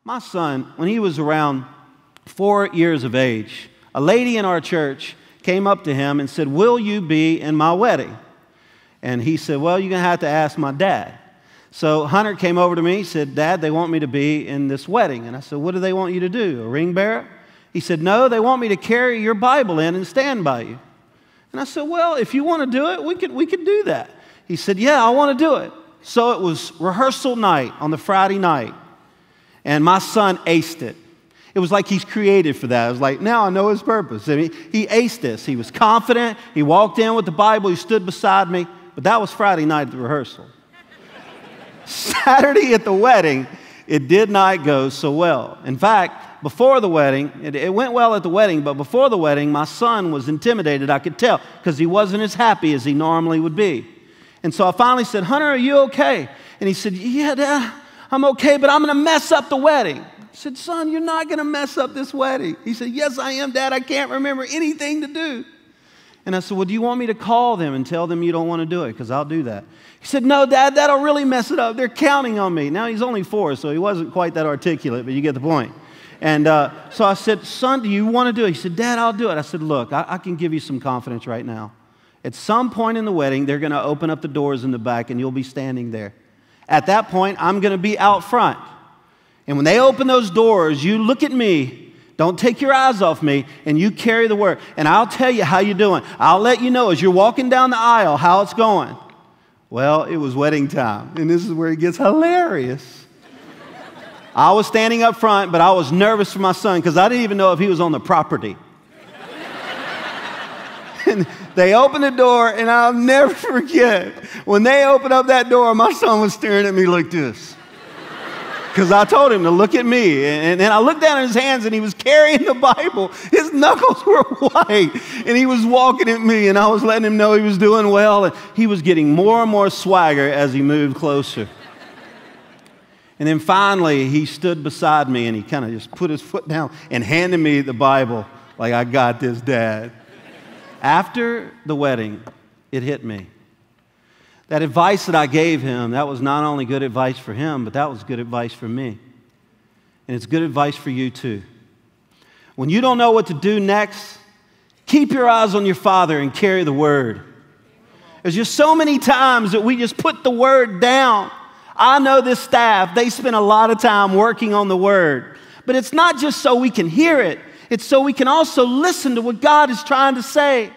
My son, when he was around 4 years of age, a lady in our church came up to him and said, "Will you be in my wedding?" And he said, "Well, you're going to have to ask my dad." So Hunter came over to me. He said, "Dad, they want me to be in this wedding." And I said, "What do they want you to do, a ring bearer?" He said, "No, they want me to carry your Bible in and stand by you." And I said, "Well, if you want to do it, we could do that." He said, "Yeah, I want to do it." So it was rehearsal night on the Friday night. And my son aced it. It was like he's created for that. It was like, now I know his purpose. I mean, he aced this. He was confident. He walked in with the Bible. He stood beside me. But that was Friday night at the rehearsal. Saturday at the wedding, it did not go so well. In fact, before the wedding, it went well at the wedding, but before the wedding, my son was intimidated, I could tell, because he wasn't as happy as he normally would be. And so I finally said, "Hunter, are you okay?" And he said, "Yeah, Dad, I'm okay, but I'm going to mess up the wedding." I said, "Son, you're not going to mess up this wedding." He said, "Yes, I am, Dad. I can't remember anything to do." And I said, "Well, do you want me to call them and tell them you don't want to do it? Because I'll do that." He said, "No, Dad, that'll really mess it up. They're counting on me." Now, he's only 4, so he wasn't quite that articulate, but you get the point. And so I said, "Son, do you want to do it?" He said, "Dad, I'll do it." I said, "Look, I can give you some confidence right now. At some point in the wedding, they're going to open up the doors in the back, and you'll be standing there. At that point, I'm going to be out front. And when they open those doors, you look at me. Don't take your eyes off me, and you carry the word. And I'll tell you how you're doing. I'll let you know as you're walking down the aisle how it's going." Well, it was wedding time, and this is where it gets hilarious. I was standing up front, but I was nervous for my son because I didn't even know if he was on the property. And they opened the door, and I'll never forget, when they opened up that door, my son was staring at me like this. Because I told him to look at me. And I looked down at his hands, and he was carrying the Bible. His knuckles were white, and he was walking at me, and I was letting him know he was doing well. And he was getting more and more swagger as he moved closer. And then finally, he stood beside me, and he kind of just put his foot down and handed me the Bible like, "I got this, Dad." After the wedding, it hit me. That advice that I gave him, that was not only good advice for him, but that was good advice for me. And it's good advice for you too. When you don't know what to do next, keep your eyes on your Father and carry the word. There's just so many times that we just put the word down. I know this staff, they spend a lot of time working on the word. But it's not just so we can hear it. It's so we can also listen to what God is trying to say.